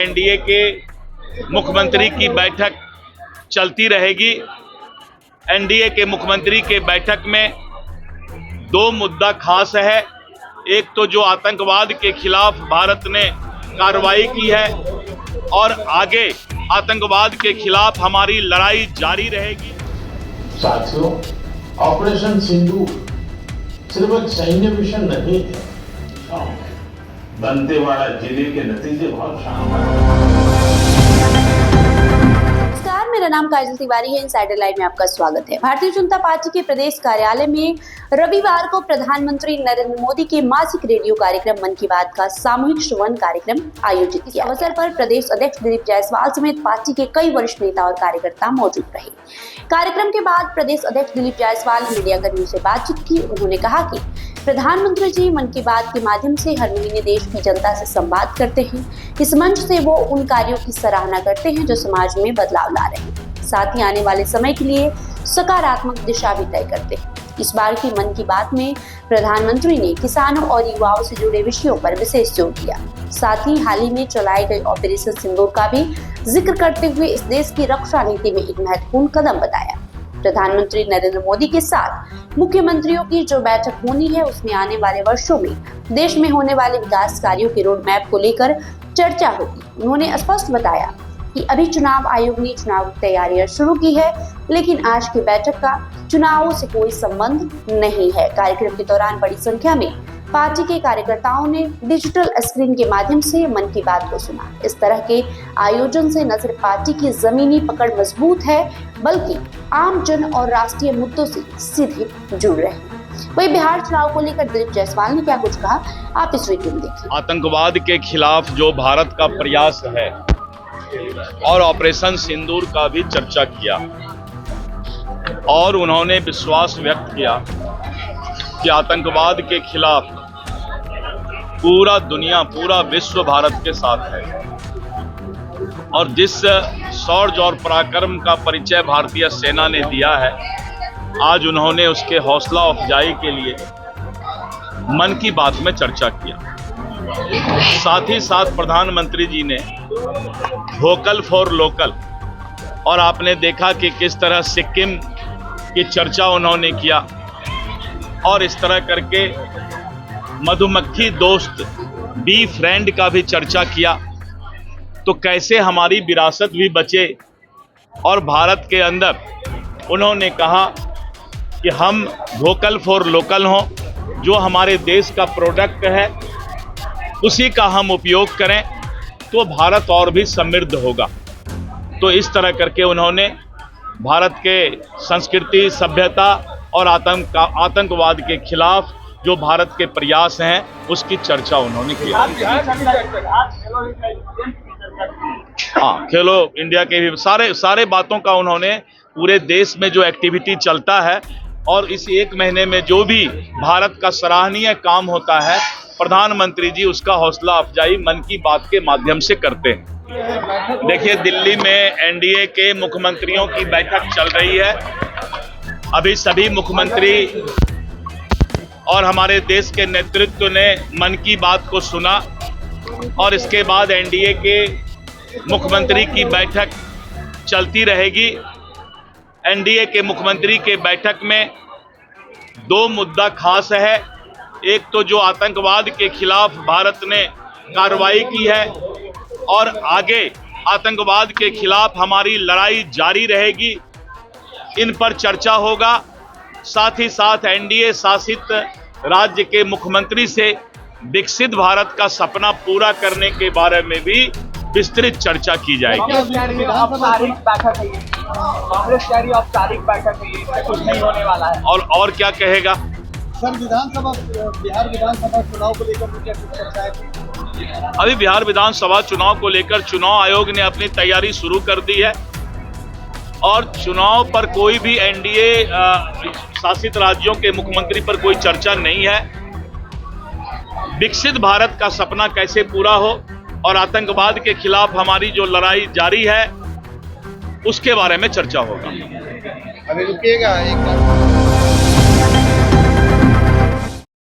NDA के मुख्यमंत्री की बैठक चलती रहेगी। एनडीए के मुख्यमंत्री के बैठक में दो मुद्दा खास है। एक तो जो आतंकवाद के खिलाफ भारत ने कार्रवाई की है और आगे आतंकवाद के खिलाफ हमारी लड़ाई जारी रहेगी। साथियों, ऑपरेशन सिंदूर सिर्फ एक सैन्य मिशन नहीं है, दंतेवाड़ा जिले के नतीजे बहुत शानदार हैं। नमस्कार, मेरा नाम काजल तिवारी है। इनसाइडर लाइव में आपका स्वागत है। भारतीय जनता पार्टी के प्रदेश कार्यालय में रविवार को प्रधानमंत्री नरेंद्र मोदी के मासिक रेडियो कार्यक्रम मन की बात का सामूहिक श्रवण कार्यक्रम आयोजित किया। इस अवसर पर प्रदेश अध्यक्ष दिलीप जायसवाल समेत पार्टी के कई वरिष्ठ नेता और कार्यकर्ता मौजूद रहे। कार्यक्रम के बाद प्रदेश अध्यक्ष दिलीप जायसवाल ने मीडिया कर्मियों से बातचीत की। उन्होंने कहा कि प्रधानमंत्री जी मन की बात के माध्यम से हर महीने देश की जनता से संवाद करते हैं। इस मंच से वो उन कार्यों की सराहना करते हैं जो समाज में बदलाव ला रहे हैं, साथ ही आने वाले समय के लिए सकारात्मक दिशा भी तय करते हैं। इस बार की मन की बात में प्रधानमंत्री ने किसानों और युवाओं से जुड़े विषयों पर विशेष जोर दिया। साथ ही हाल ही में चलाए गए ऑपरेशन सिंदूर का भी जिक्र करते हुए इस देश की रक्षा नीति में एक महत्वपूर्ण कदम बताया। प्रधानमंत्री नरेंद्र मोदी के साथ मुख्यमंत्रियों की जो बैठक होनी है उसमें आने वाले वर्षों में देश में होने वाले विकास कार्यों के रोड मैप को लेकर चर्चा होगी। उन्होंने स्पष्ट बताया कि अभी चुनाव आयोग ने चुनाव की तैयारियां शुरू की है, लेकिन आज की बैठक का चुनावों से कोई संबंध नहीं है। कार्यक्रम के दौरान बड़ी संख्या में पार्टी के कार्यकर्ताओं ने डिजिटल स्क्रीन के माध्यम से मन की बात को सुना। इस तरह के आयोजन से न सिर्फ पार्टी की जमीनी पकड़ मजबूत है, बल्कि आम जन और राष्ट्रीय मुद्दों से सीधे जुड़ रहे हैं। वही बिहार चुनाव को लेकर दिलीप जायसवाल ने क्या कुछ कहा, आप इस वीडियो में देखिए। आतंकवाद के खिलाफ जो भारत का प्रयास है और ऑपरेशन सिंदूर का भी चर्चा किया और उन्होंने विश्वास व्यक्त किया कि आतंकवाद के खिलाफ पूरा दुनिया, पूरा विश्व भारत के साथ है और जिस शौर्य और पराक्रम का परिचय भारतीय सेना ने दिया है, आज उन्होंने उसके हौसला अफजाई के लिए मन की बात में चर्चा किया। साथ ही साथ प्रधानमंत्री जी ने वोकल फॉर लोकल, और आपने देखा कि किस तरह सिक्किम की चर्चा उन्होंने किया और इस तरह करके मधुमक्खी दोस्त बी फ्रेंड का भी चर्चा किया। तो कैसे हमारी विरासत भी बचे, और भारत के अंदर उन्होंने कहा कि हम वोकल फॉर लोकल हों, जो हमारे देश का प्रोडक्ट है उसी का हम उपयोग करें तो भारत और भी समृद्ध होगा। तो इस तरह करके उन्होंने भारत के संस्कृति, सभ्यता और आतंकवाद के खिलाफ जो भारत के प्रयास हैं उसकी चर्चा उन्होंने की। हाँ, खेलो इंडिया के भी सारे बातों का उन्होंने पूरे देश में जो एक्टिविटी चलता है और इस एक महीने में जो भी भारत का सराहनीय काम होता है, प्रधानमंत्री जी उसका हौसला अफजाई मन की बात के माध्यम से करते हैं। देखिए, दिल्ली में एनडीए के मुख्यमंत्रियों की बैठक चल रही है। अभी सभी मुख्यमंत्री और हमारे देश के नेतृत्व ने मन की बात को सुना और इसके बाद एनडीए के मुख्यमंत्री की बैठक चलती रहेगी। एनडीए के मुख्यमंत्री के बैठक में दो मुद्दा खास है। एक तो जो आतंकवाद के खिलाफ भारत ने कार्रवाई की है और आगे आतंकवाद के खिलाफ हमारी लड़ाई जारी रहेगी, इन पर चर्चा होगा। साथ ही साथ एनडीए शासित राज्य के मुख्यमंत्री से विकसित भारत का सपना पूरा करने के बारे में भी विस्तृत चर्चा की जाएगी। कुछ नहीं होने वाला है और क्या कहेगा सर? बिहार विधानसभा चुनाव को लेकर क्या कुछ चर्चाएं थी? अभी बिहार विधानसभा चुनाव को लेकर चुनाव आयोग ने अपनी तैयारी शुरू कर दी है और चुनाव पर कोई भी एनडीए शासित राज्यों के मुख्यमंत्री पर कोई चर्चा नहीं है। विकसित भारत का सपना कैसे पूरा हो और आतंकवाद के खिलाफ हमारी जो लड़ाई जारी है उसके बारे में चर्चा होगा। अभी रुकिएगा एक बार।